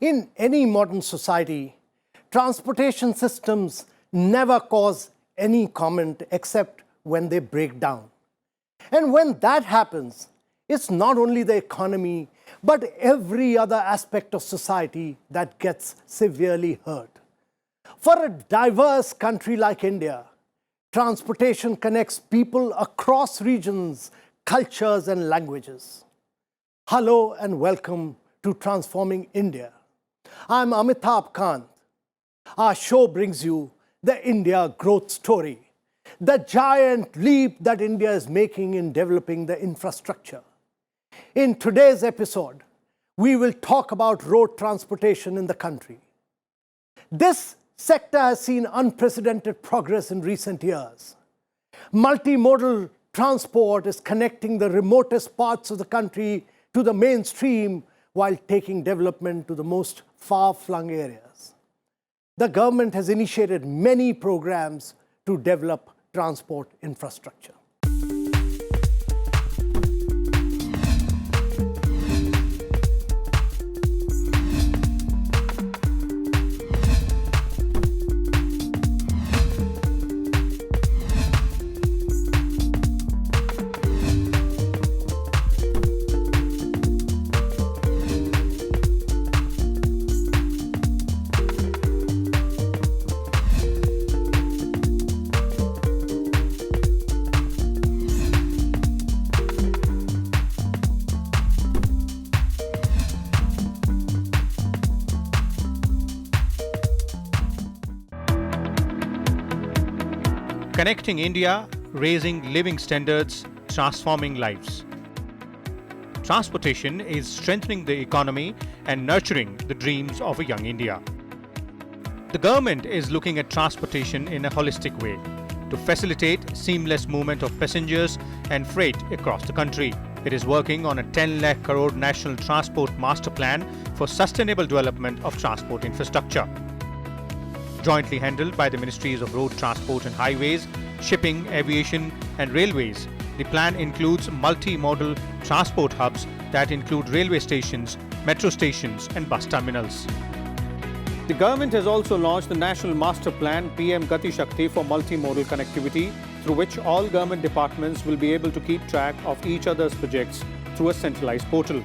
In any modern society, transportation systems never cause any comment except when they break down. And when that happens, it's not only the economy, but every other aspect of society that gets severely hurt. For a diverse country like India, transportation connects people across regions, cultures, and languages. Hello and welcome to Transforming India. I'm Amitabh Kant. Our show brings you the India growth story, the giant leap that India is making in developing the infrastructure. In today's episode, we will talk about road transportation in the country. This sector has seen unprecedented progress in recent years. Multimodal transport is connecting the remotest parts of the country to the mainstream while taking development to the most far-flung areas. The government has initiated many programs to develop transport infrastructure. Connecting India, raising living standards, transforming lives. Transportation is strengthening the economy and nurturing the dreams of a young India. The government is looking at transportation in a holistic way to facilitate seamless movement of passengers and freight across the country. It is working on a 10 lakh crore National Transport Master Plan for sustainable development of transport infrastructure. Jointly handled by the Ministries of Road Transport and Highways, Shipping, Aviation and Railways, the plan includes multi-modal transport hubs that include railway stations, metro stations and bus terminals. The government has also launched the National Master Plan PM Gati Shakti for multimodal connectivity, through which all government departments will be able to keep track of each other's projects through a centralized portal.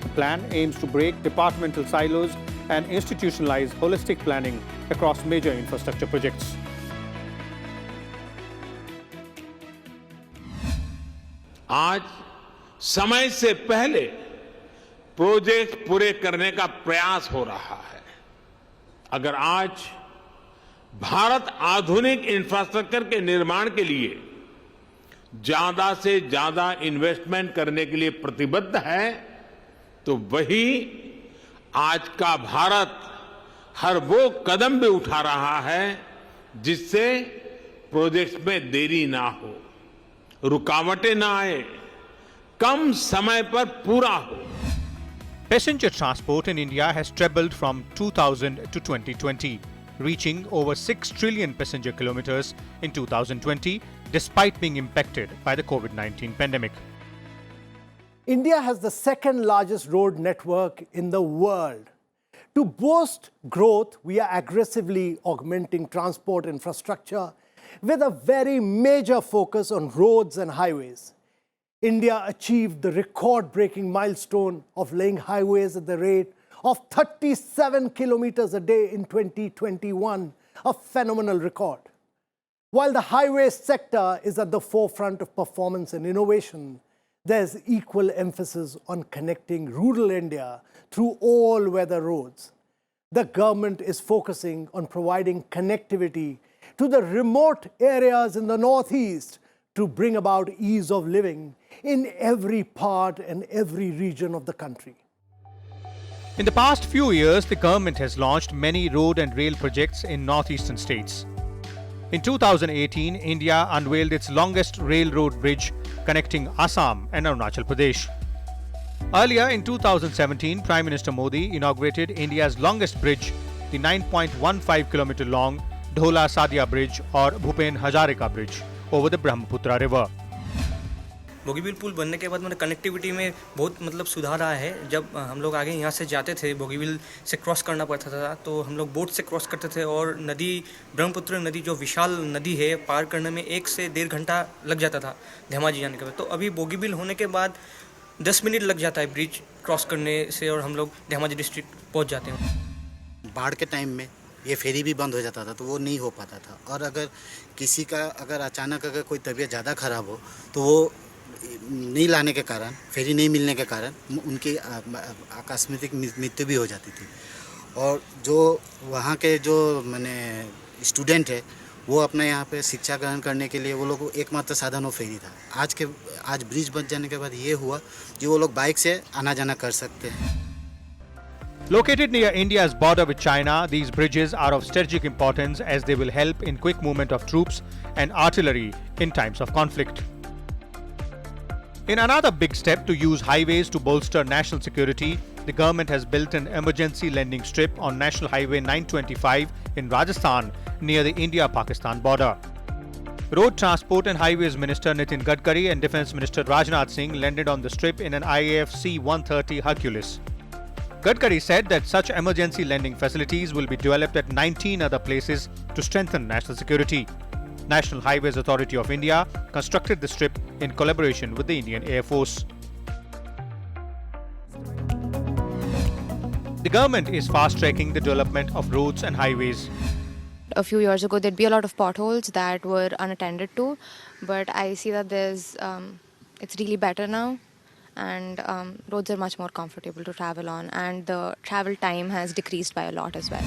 The plan aims to break departmental silos and institutionalize holistic planning across major infrastructure projects. आज समय से पहले project पूरे करने का प्रयास हो रहा है। अगर आज भारत आधुनिक इंफ्रास्ट्रक्चर के निर्माण के लिए ज्यादा से ज्यादा इन्वेस्टमेंट करने के लिए प्रतिबद्ध है, तो वही आज का भारत हर वो कदम भी उठा रहा है जिससे प्रोजेक्ट्स में देरी ना हो, रुकावटें ना आए, कम समय पर पूरा हो. Passenger transport in India has trebled from 2000 to 2020, reaching over 6 trillion passenger kilometers in 2020, despite being impacted by the COVID-19 pandemic. India has the second largest road network in the world. To boost growth, we are aggressively augmenting transport infrastructure with a very major focus on roads and highways. India achieved the record-breaking milestone of laying highways at the rate of 37 kilometers a day in 2021, a phenomenal record. While the highway sector is at the forefront of performance and innovation, there's equal emphasis on connecting rural India through all-weather roads. The government is focusing on providing connectivity to the remote areas in the northeast to bring about ease of living in every part and every region of the country. In the past few years, the government has launched many road and rail projects in northeastern states. In 2018, India unveiled its longest railroad bridge connecting Assam and Arunachal Pradesh. Earlier in 2017, Prime Minister Modi inaugurated India's longest bridge, the 9.15 kilometer long Dhola Sadia Bridge or Bhupen Hazarika Bridge over the Brahmaputra River. Bogibeel पुल बनने के बाद मतलब connectivity में बहुत मतलब सुधार आया है। जब हम लोग आगे यहाँ से जाते थे, बोगीबील से क्रॉस करना पड़ता था, तो हम लोग बोट से क्रॉस करते थे और नदी, ब्रह्मपुत्र नदी जो विशाल नदी है, पार करने में 1 से 1.5 घंटा लग जाता था धेमाजी जाने के बाद। तो अभी बोगीबील होने के बाद 10 मिनट लग जाता है ब्रिज क्रॉस करने से और हम लोग धेमाजी डिस्ट्रिक्ट पहुँच जाते हैं। बाढ़ के टाइम में ये फेरी भी बंद हो जाता था, तो वो नहीं हो पाता था। और अगर किसी का अचानक कोई तबीयत ज़्यादा ख़राब हो, तो वो नहीं लाने के कारण, फेरी नहीं मिलने के कारण उनकी आकस्मिक मृत्यु भी हो जाती थी। और जो वहाँ के जो मैंने स्टूडेंट है, वो अपने यहाँ पे शिक्षा ग्रहण करने के लिए वो लोग एकमात्र साधन वो फेरी था। आज ब्रिज बन जाने के बाद ये हुआ कि वो लोग बाइक से आना जाना कर सकते हैं। Located near India's border with China, these bridges are of strategic importance as they will help in quick movement of troops and artillery in times of conflict. In another big step to use highways to bolster national security, the government has built an emergency landing strip on National Highway 925 in Rajasthan near the India-Pakistan border. Road Transport and Highways Minister Nitin Gadkari and Defence Minister Rajnath Singh landed on the strip in an IAF C-130 Hercules. Gadkari said that such emergency landing facilities will be developed at 19 other places to strengthen national security. National Highways Authority of India constructed the strip in collaboration with the Indian Air Force. The government is fast-tracking the development of roads and highways. A few years ago, there'd be a lot of potholes that were unattended to, but I see that it's really better now, and roads are much more comfortable to travel on, and the travel time has decreased by a lot as well.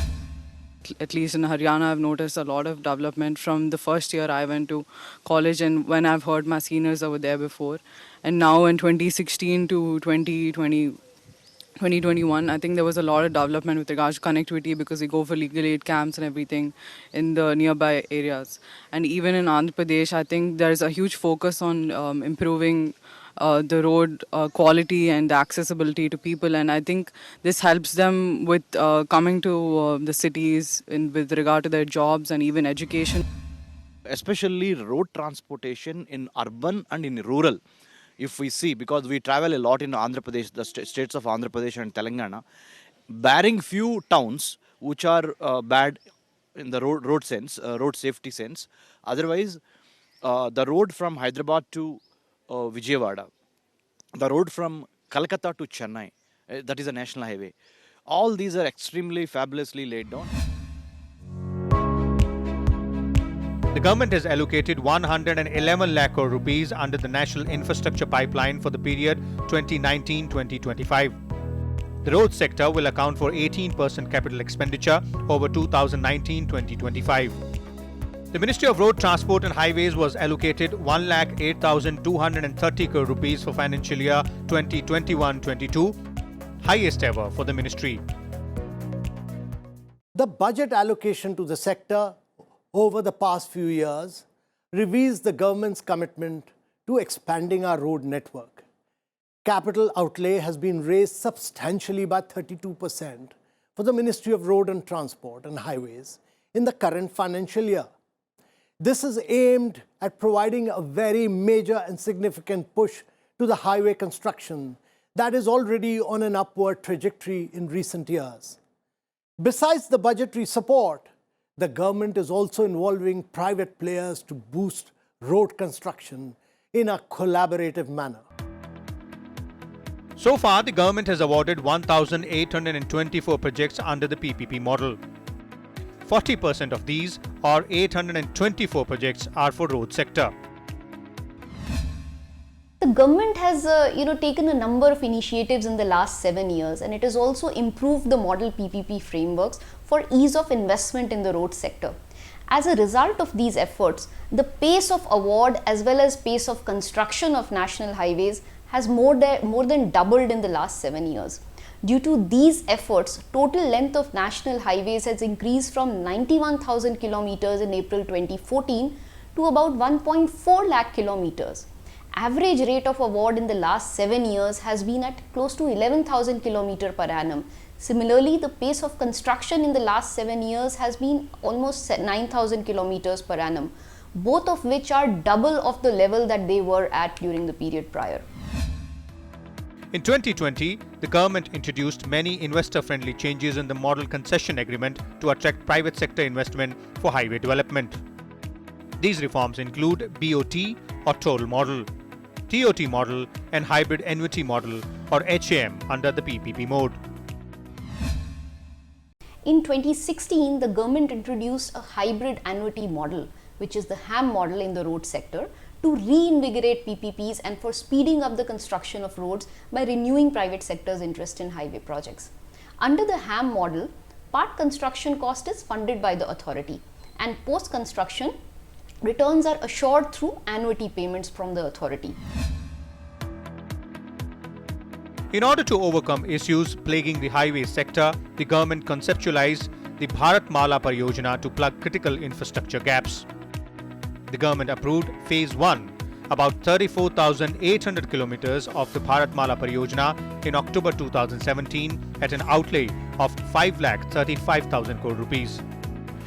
At least in Haryana, I've noticed a lot of development from the first year I went to college and when I've heard my seniors over there before. And now in 2016 to 2021, I think there was a lot of development with regards to connectivity because we go for legal aid camps and everything in the nearby areas. And even in Andhra Pradesh, I think there's a huge focus on improving the road quality and accessibility to people, and I think this helps them with coming to the cities with regard to their jobs and even education. Especially road transportation in urban and in rural, if we see, because we travel a lot in Andhra Pradesh, the states of Andhra Pradesh and Telangana, barring few towns which are bad in the road sense, road safety sense. Otherwise, the road from Hyderabad to Vijayawada, the road from Kolkata to Chennai, that is a national highway. All these are extremely fabulously laid down. The government has allocated 111 lakh crore rupees under the National Infrastructure Pipeline for the period 2019-2025. The road sector will account for 18% capital expenditure over 2019-2025. The Ministry of Road Transport and Highways was allocated 1,08,230 crore rupees for financial year 2021-22, highest ever for the ministry. The budget allocation to the sector over the past few years reveals the government's commitment to expanding our road network. Capital outlay has been raised substantially by 32% for the Ministry of Road and Transport and Highways in the current financial year. This is aimed at providing a very major and significant push to the highway construction that is already on an upward trajectory in recent years. Besides the budgetary support, the government is also involving private players to boost road construction in a collaborative manner. So far, the government has awarded 1,824 projects under the PPP model. 40% of these, or 824 projects, are for road sector. The government has taken a number of initiatives in the last 7 years, and it has also improved the model PPP frameworks for ease of investment in the road sector. As a result of these efforts, the pace of award as well as pace of construction of national highways has more than doubled in the last 7 years. Due to these efforts, total length of national highways has increased from 91,000 kilometers in April 2014 to about 1.4 lakh kilometers. Average rate of award in the last 7 years has been at close to 11,000 km per annum. Similarly, the pace of construction in the last 7 years has been almost 9,000 km per annum. both of which are double of the level that they were at during the period prior. In 2020, the government introduced many investor-friendly changes in the model concession agreement to attract private sector investment for highway development. These reforms include BOT or toll model, TOT model and hybrid annuity model or HAM under the PPP mode. In 2016, the government introduced a hybrid annuity model, which is the HAM model in the road sector, to reinvigorate PPPs and for speeding up the construction of roads by renewing private sector's interest in highway projects. Under the HAM model, part construction cost is funded by the authority, and post-construction returns are assured through annuity payments from the authority. In order to overcome issues plaguing the highway sector, the government conceptualized the Bharat Mala Pariyojana to plug critical infrastructure gaps. The government approved Phase 1, about 34,800 kilometers of the Bharat Mala Pariyojana in October 2017 at an outlay of 5,35,000 crore rupees.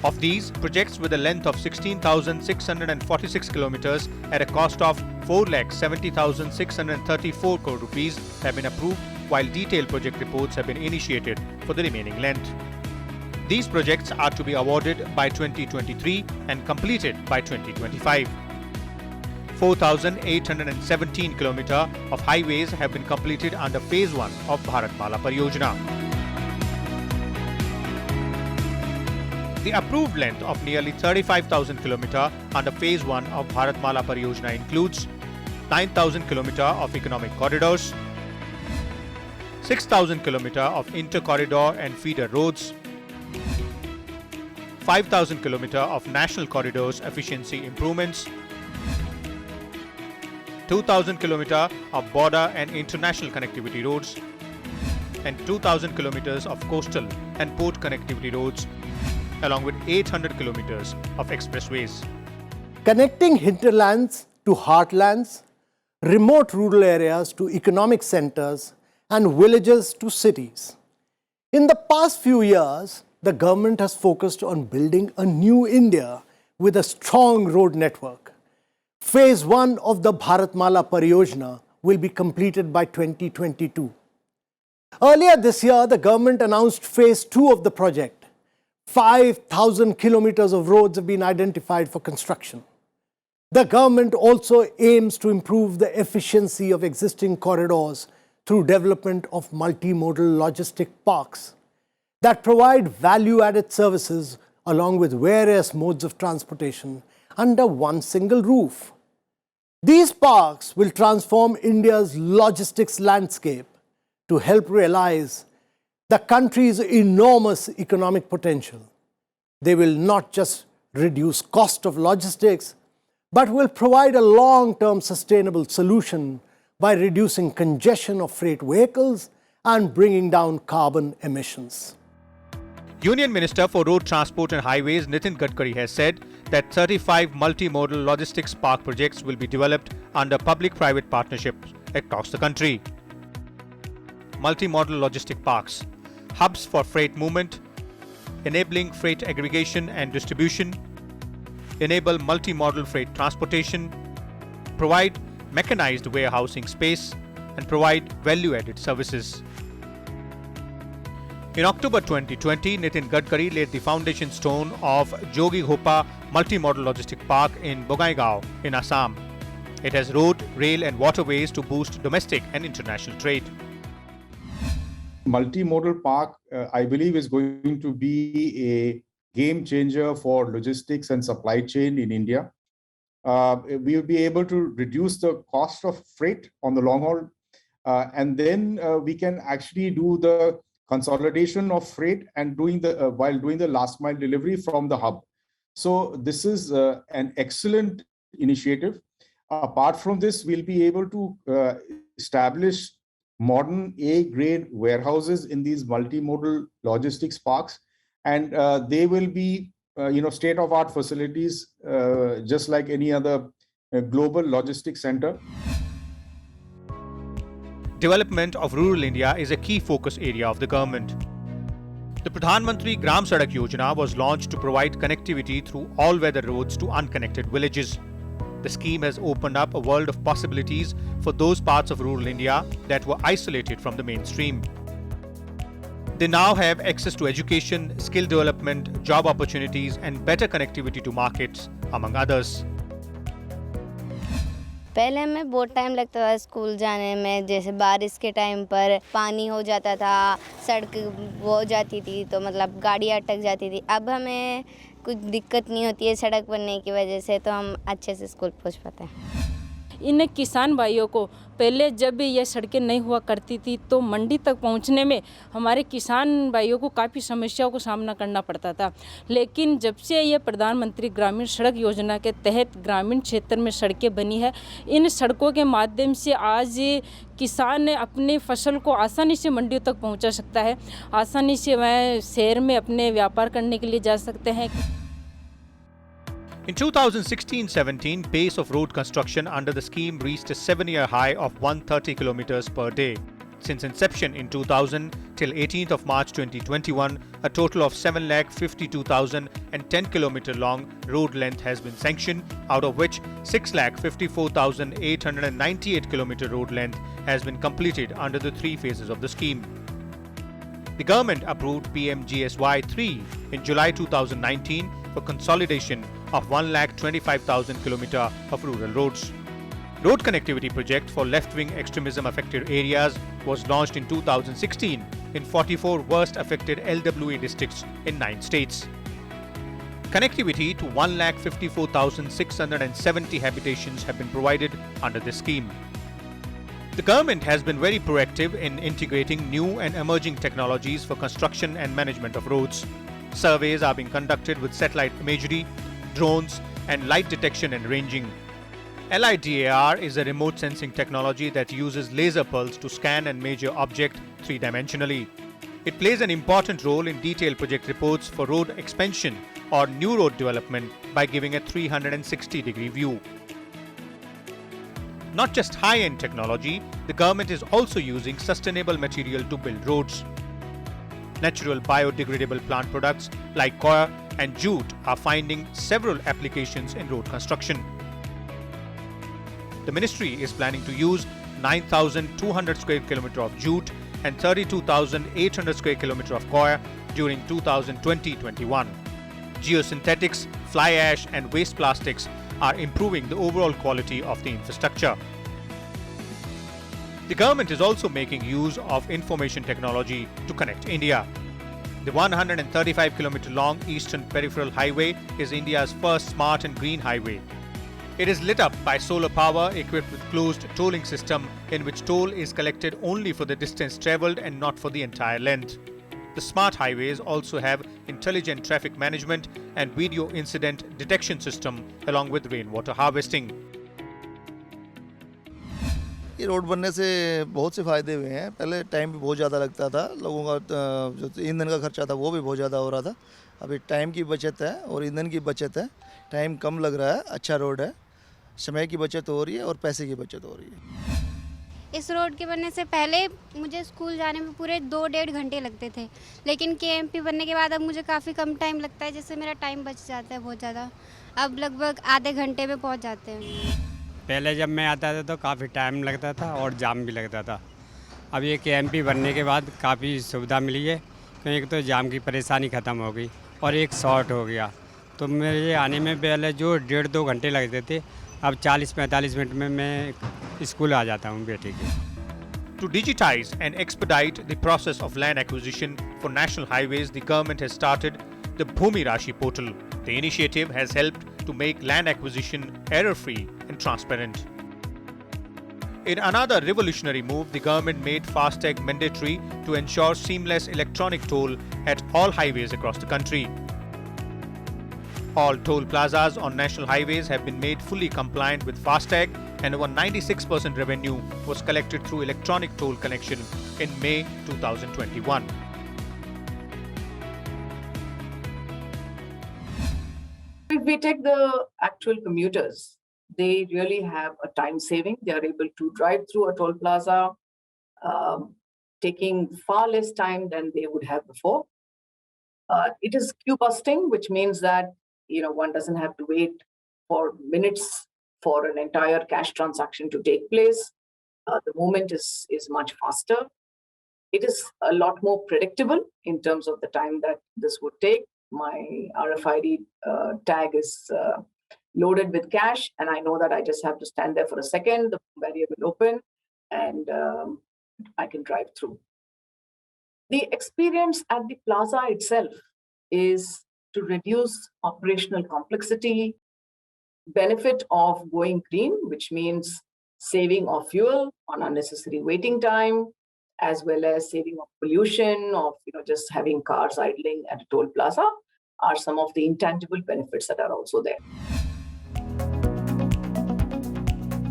Of these, projects with a length of 16,646 kilometers at a cost of 4,70,634 crore rupees have been approved, while detailed project reports have been initiated for the remaining length. These projects are to be awarded by 2023 and completed by 2025. 4,817 kilometers of highways have been completed under Phase 1 of Bharat Mala Pariyojana. The approved length of nearly 35,000 kilometers under Phase 1 of Bharat Mala Pariyojana includes 9,000 kilometers of economic corridors, 6,000 kilometers of inter-corridor and feeder roads, 5,000 kilometers of national corridors efficiency improvements, 2,000 kilometers of border and international connectivity roads, and 2,000 kilometers of coastal and port connectivity roads, along with 800 kilometers of expressways. Connecting hinterlands to heartlands, remote rural areas to economic centers, and villages to cities. In the past few years, the government has focused on building a new India with a strong road network. Phase 1 of the Bharat Mala Pariyojana will be completed by 2022. Earlier this year, the government announced Phase 2 of the project. 5,000 kilometers of roads have been identified for construction. The government also aims to improve the efficiency of existing corridors through development of multimodal logistic parks that provide value-added services along with various modes of transportation under one single roof. These parks will transform India's logistics landscape to help realize the country's enormous economic potential. They will not just reduce cost of logistics, but will provide a long-term sustainable solution by reducing congestion of freight vehicles and bringing down carbon emissions. Union Minister for Road Transport and Highways Nitin Gadkari has said that 35 multimodal logistics park projects will be developed under public-private partnerships across the country. Multimodal logistic parks, hubs for freight movement, enabling freight aggregation and distribution, enable multimodal freight transportation, provide mechanized warehousing space, and provide value-added services. In October 2020, Nitin Gadkari laid the foundation stone of Jogi Ghopa Multimodal Logistic Park in Bongaigaon in Assam. It has road, rail and waterways to boost domestic and international trade. Multimodal park, I believe, is going to be a game changer for logistics and supply chain in India. We will be able to reduce the cost of freight on the long haul, and then we can actually do the consolidation of freight and while doing the last mile delivery from the hub. So this is an excellent initiative. Apart from this, we'll be able to establish modern A-grade warehouses in these multimodal logistics parks, and they will be state-of-art facilities, just like any other global logistics center. Development of rural India is a key focus area of the government. The Pradhan Mantri Gram Sadak Yojana was launched to provide connectivity through all-weather roads to unconnected villages. The scheme has opened up a world of possibilities for those parts of rural India that were isolated from the mainstream. They now have access to education, skill development, job opportunities, and better connectivity to markets, among others. पहले हमें बहुत time लगता था school जाने में, जैसे बारिश के टाइम पर पानी हो जाता था, सड़क वो हो जाती थी तो मतलब गाड़ियाँ अटक जाती थी। अब हमें कुछ दिक्कत नहीं होती है सड़क बनने की वजह से, तो हम अच्छे से स्कूल पहुँच पाते हैं। इन किसान भाइयों को पहले जब ये सड़कें नहीं हुआ करती थी तो मंडी तक पहुंचने में हमारे किसान भाइयों को काफ़ी समस्याओं को सामना करना पड़ता था, लेकिन जब से ये प्रधानमंत्री ग्रामीण सड़क योजना के तहत ग्रामीण क्षेत्र में सड़कें बनी है, इन सड़कों के माध्यम से आज किसान अपनी फसल को आसानी से मंडियों तक पहुँचा सकता है, आसानी से वह शहर में अपने व्यापार करने के लिए जा सकते हैं। In 2016-17, pace of road construction under the scheme reached a 7-year high of 130 kilometers per day. Since inception in 2000 till 18th of March 2021, a total of 7,52,010 kilometer long road length has been sanctioned, out of which 6,54,898 kilometer road length has been completed under the three phases of the scheme. The government approved PMGSY 3 in July 2019 for consolidation of 1,25,000 km of rural roads. Road connectivity project for left-wing extremism affected areas was launched in 2016 in 44 worst affected LWA districts in 9 states. Connectivity to 1,54,670 habitations have been provided under this scheme. The government has been very proactive in integrating new and emerging technologies for construction and management of roads. Surveys are being conducted with satellite imagery, drones, and light detection and ranging. LIDAR is a remote sensing technology that uses laser pulse to scan and measure objects three-dimensionally. It plays an important role in detailed project reports for road expansion or new road development by giving a 360-degree view. Not just high-end technology, the government is also using sustainable material to build roads. Natural biodegradable plant products like coir and jute are finding several applications in road construction. The ministry is planning to use 9,200 square kilometer of jute and 32,800 square kilometer of coir during 2020-21. Geosynthetics, fly ash and waste plastics are improving the overall quality of the infrastructure. The government is also making use of information technology to connect India. The 135-kilometer long Eastern Peripheral Highway is India's first smart and green highway. It is lit up by solar power equipped with closed tolling system in which toll is collected only for the distance travelled and not for the entire length. The smart highways also have intelligent traffic management and video incident detection system along with rainwater harvesting. ये road बनने से बहुत से फ़ायदे हुए हैं। पहले time भी बहुत ज़्यादा लगता था, लोगों का जो ईंधन का खर्चा था वो भी बहुत ज़्यादा हो रहा था। अभी टाइम की बचत है और ईंधन की बचत है, टाइम कम लग रहा है, अच्छा रोड है, समय की बचत हो रही है और पैसे की बचत हो रही है। इस रोड के बनने से पहले मुझे स्कूल जाने में पूरे 2-1.5 घंटे लगते थे, लेकिन केएमपी बनने के बाद अब मुझे काफ़ी कम टाइम लगता है, जिससे मेरा टाइम बच जाता है बहुत ज़्यादा। अब लगभग आधे घंटे में पहुंच जाते हैं। पहले जब मैं आता था तो काफ़ी टाइम लगता था और जाम भी लगता था। अब ये केएमपी बनने के बाद काफ़ी सुविधा मिली है, क्योंकि एक तो जाम की परेशानी ख़त्म हो गई और एक शॉर्ट हो गया। तो मेरे आने में पहले जो 1.5-2 घंटे लगते थे, अब 40-45 मिनट में मैं स्कूल आ जाता हूँ बेटे के। To digitize and expedite the process of land acquisition for national highways, the government has started the Bhumi Rashi portal. The initiative has helped to make land acquisition error-free and transparent. In another revolutionary move, the government made FASTag mandatory to ensure seamless electronic toll at all highways across the country. All toll plazas on national highways have been made fully compliant with FASTag, and over 96% revenue was collected through electronic toll connection in May 2021. If we take the actual commuters, they really have a time saving. They are able to drive through a toll plaza, taking far less time than they would have before. It is queue busting, which means that one doesn't have to wait for minutes for an entire cash transaction to take place. The movement is much faster. It is a lot more predictable in terms of the time that this would take. My RFID tag is loaded with cash, and I know that I just have to stand there for a second, the barrier will open, and I can drive through. The experience at the plaza itself is to reduce operational complexity, benefit of going green, which means saving of fuel on unnecessary waiting time, as well as saving of pollution, of just having cars idling at a toll plaza, are some of the intangible benefits that are also there.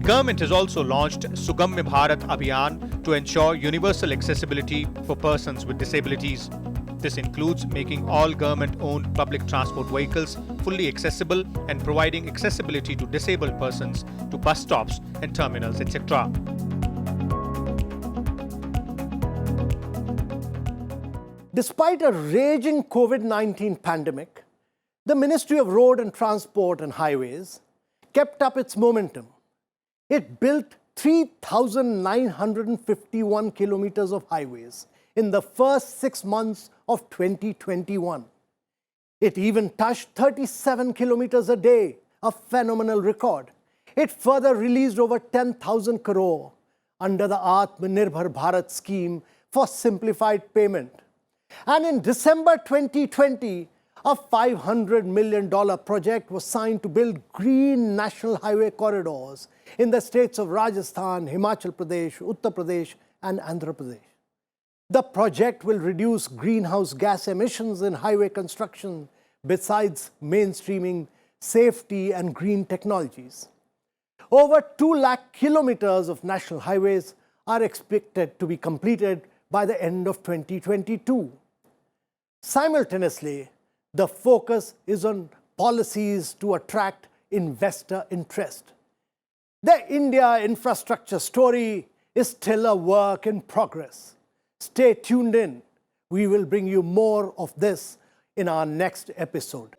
Government has also launched Sugamya Bharat Abhiyan to ensure universal accessibility for persons with disabilities. This includes making all government-owned public transport vehicles fully accessible and providing accessibility to disabled persons to bus stops and terminals, etc. Despite a raging COVID-19 pandemic, the Ministry of Road and Transport and Highways kept up its momentum. It built 3,951 kilometers of highways in the first 6 months of 2021. It even touched 37 kilometers a day, a phenomenal record. It further released over 10,000 crore under the Atmanirbhar Bharat scheme for simplified payment. And in December 2020, a $500 million project was signed to build green national highway corridors in the states of Rajasthan, Himachal Pradesh, Uttar Pradesh, and Andhra Pradesh. The project will reduce greenhouse gas emissions in highway construction, besides mainstreaming safety and green technologies. Over 2 lakh kilometers of national highways are expected to be completed by the end of 2022. Simultaneously, the focus is on policies to attract investor interest. The India infrastructure story is still a work in progress. Stay tuned in. We will bring you more of this in our next episode.